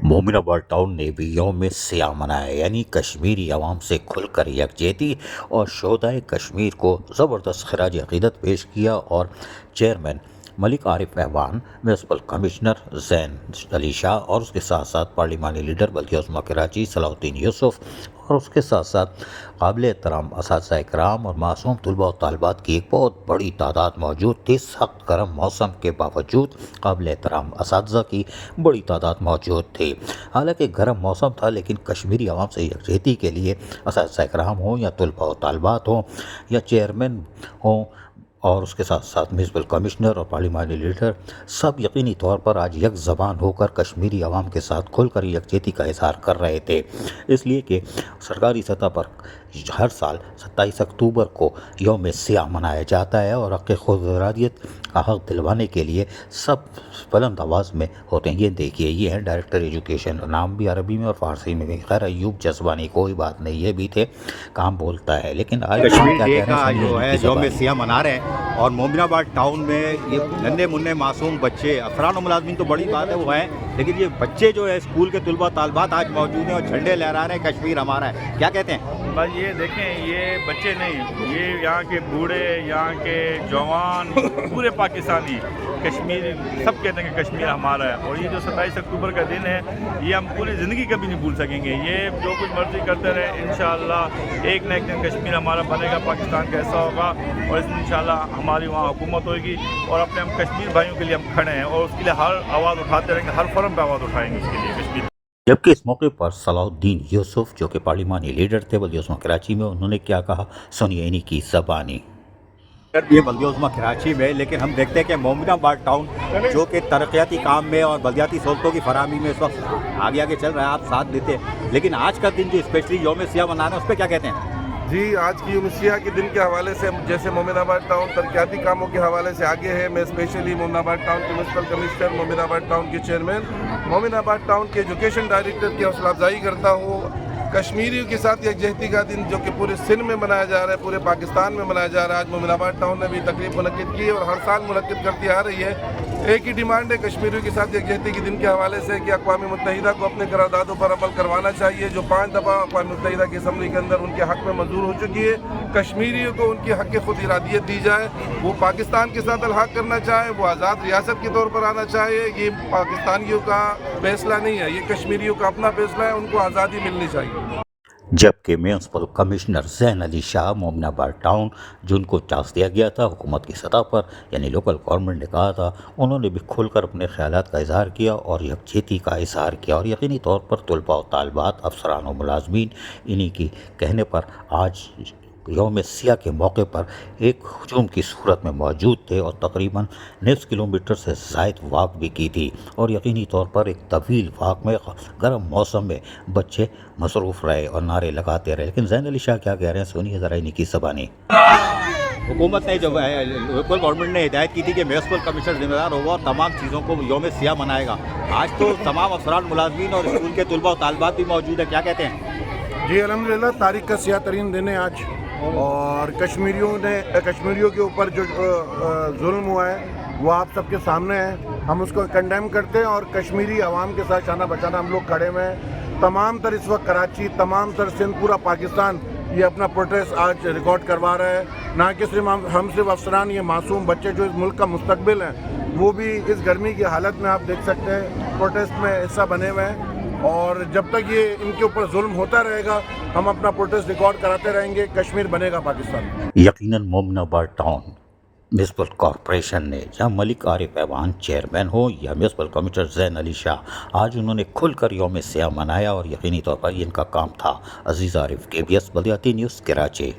Mominabad town ने भी यौम सियाह मनाया, यानी कश्मीरी अवाम से खुलकर यकजहती और शोधाए कश्मीर को ज़बरदस्त खराज अक़ीदत पेश किया। और chairman Malik Arif Awan, municipal commissioner Zain Ali Shah और उसके साथ साथ पार्लिमानी लीडर बल्दिया उज़्मा कराची सलाहुद्दीन यूसुफ और उसके साथ साथ काबिल एहतराम असातिज़ा इकराम और मासूम तलबा और तालिबात की एक बहुत बड़ी तादाद मौजूद थी। सख्त गर्म मौसम के बावजूद काबिल एहतराम असातिज़ा की बड़ी तादाद मौजूद थी। हालांकि गर्म मौसम था, लेकिन कश्मीरी अवाम से यकजहती के लिए असातिज़ा इकराम हों या तलबा और तालिबात हों या चेयरमैन हों और उसके साथ साथ म्यूनसिपल कमिश्नर और पार्लिमानी लीडर, सब यकीनी तौर पर आज एक ज़बान होकर कश्मीरी अवाम के साथ खुलकर यकजहती का इज़हार कर रहे थे। इसलिए कि सरकारी सतह पर हर साल 27 अक्टूबर को यौम सियाह मनाया जाता है और हक़ खुद इरादियत का हक़ दिलवाने के लिए सब बुलंद आवाज़ में होते हैं। ये देखिए, ये है डायरेक्टर एजुकेशन, नाम भी अरबी में और फ़ारसी में भी। खैर अयूब जज़बानी, कोई बात नहीं, ये भी थे, काम बोलता है। लेकिन आज कश्मीर डे का जो है यौम सियाह मना रहे हैं और मोमिनाबाद टाउन में ये नन्हे मुन्ने मासूम बच्चे, अफरान और मुलाजमीन तो बड़ी बात है वो हैं, लेकिन ये बच्चे जो है स्कूल के तलबा तालिबात आज मौजूद हैं और झंडे लहरा रहे हैं, कश्मीर हमारा है। क्या कहते हैं? बस ये देखें, ये बच्चे नहीं, ये यहाँ के बूढ़े, यहाँ के जवान, पूरे पाकिस्तानी कश्मीर सब कहते हैं कि कश्मीर हमारा है। और ये जो 27 अक्टूबर का दिन है, ये हम पूरी ज़िंदगी कभी नहीं भूल सकेंगे। ये जो कुछ मर्ज़ी करते रहे, इंशाअल्लाह एक न एक दिन कश्मीर हमारा बनेगा, पाकिस्तान का ऐसा होगा और इसमें इंशाअल्लाह हमारी वहाँ हुकूमत होगी और अपने हम कश्मीर भाइयों के लिए हम खड़े हैं और उसके लिए हर आवाज़ उठाते रहेंगे, हर फोरम पर आवाज़ उठाएंगे उसके लिए कश्मीर। जबकि इस मौके पर सलाहुद्दीन यूसुफ जो कि पार्लिमानी लीडर थे बल्दिया उज़्मा कराची में, उन्होंने क्या कहा, सुनिए इन्हीं की ज़बानी। ये बल्दिया उज़्मा कराची में, लेकिन हम देखते हैं कि मोमिनाबाद टाउन जो कि तरक्याती काम में और बल्दियाती सहूलतों की फराहमी में इस वक्त आगे आगे चल रहा है, आप साथ देते हैं, लेकिन आज का दिन जो स्पेशली यौम सियाह मना रहे हैं उस पर क्या कहते हैं? जी, आज की यौम सियाह के दिन के हवाले से जैसे मोमिनाबाद टाउन तरक्याती कामों के हवाले से आगे है, मैं स्पेशली मोमिनाबाद टाउन के म्यूनसिपल कमिश्नर, मोमिनाबाद टाउन के चेयरमैन, मोमिनाबाद टाउन के एजुकेशन डायरेक्टर की हौसला अफजाई करता हूँ। कश्मीरियों के साथ यकजहती का दिन जो कि पूरे सिंध में मनाया जा रहा है, पूरे पाकिस्तान में मनाया जा रहा है, आज मोमिनाबाद टाउन ने भी तकरीब मुनक्किद की और हर साल मुनक्किद करती आ रही है। एक ही डिमांड है कश्मीरियों के साथ यकजहती के दिन के हवाले से कि अक़वाम मुत्तहिदा को अपने करारदादों पर अमल करवाना चाहिए, जो 5 दफ़ा अक़वाम मुत्तहिदा की असम्बली के अंदर उनके हक़ में मंजूर हो चुकी है। कश्मीरियों को उनकी हक़ खुद इरादियत दी जाए, वो पाकिस्तान के साथ अलहाक़ करना चाहे, वो आज़ाद रियासत के तौर पर आना चाहिए। ये पाकिस्तानियों का फैसला नहीं है, ये कश्मीरियों का अपना फैसला है, उनको आज़ादी मिलनी चाहिए। जबकि municipal commissioner Zain Ali Shah, Mominabad town जिनको टास्क दिया गया था हुकूमत की सतह पर, यानी लोकल गवर्नमेंट ने कहा था, उन्होंने भी खुलकर अपने ख्यालात का इजहार किया और यकजहती का इजहार किया। और यकीनी तौर पर तलबा और तालिबात, अफसरान और मुलाजमीन इन्हीं की कहने पर आज यौम सियाह के मौके पर एक हजूम की सूरत में मौजूद थे और तकरीबन 90 किलोमीटर से ज़ायद वॉक भी की थी। और यकीनी तौर पर एक तवील वॉक में गर्म मौसम में बच्चे मसरूफ़ रहे और नारे लगाते रहे। लेकिन ज़ैन अली शाह क्या कह रहे हैं, सुनिए ज़रा इन्हीं की ज़बानी। हुकूमत ने जो है, लोकल गवर्नमेंट ने हिदायत की थी कि म्यूनसिपल कमिश्नर जिम्मेदार होगा और तमाम चीज़ों को यौम सियाह मनाएगा। आज तो तमाम अफसरान, मुलाजमीन और स्कूल के तलबा और तालिबात भी मौजूद है, क्या कहते हैं? जी, अल्हम्दुलिल्लाह तारीख़ का सियाह तरीन दिन है आज, और कश्मीरियों के ऊपर जो जुल्म हुआ है वो आप सबके सामने है। हम उसको कंडेम करते हैं और कश्मीरी अवाम के साथ शाना बचाना हम लोग खड़े हुए हैं। तमाम तर इस वक्त कराची, तमाम तर सिंध, पूरा पाकिस्तान ये अपना प्रोटेस्ट आज रिकॉर्ड करवा रहा है। ना कि सिर्फ हम सिर्फ अफसरान, ये मासूम बच्चे जो इस मुल्क का मुस्तकबिल हैं, वो भी इस गर्मी की हालत में आप देख सकते हैं प्रोटेस्ट में हिस्सा बने हुए हैं। और जब तक ये इनके ऊपर जुल्म होता रहेगा, हम अपना प्रोटेस्ट रिकॉर्ड कराते रहेंगे। कश्मीर बनेगा पाकिस्तान। यकीनन मोमिनाबाद टाउन म्यूनसिपल कॉरपोरेशन ने, जहाँ मलिक आरिफ ऐवान चेयरमैन हो या म्यूनसिपल कमिश्नर ज़ैन अली शाह, आज उन्होंने खुलकर यौम सियाह मनाया और यकीनी तौर पर इनका काम था। अजीज़ आरिफ, KBS बल्दियाती न्यूज़, कराची।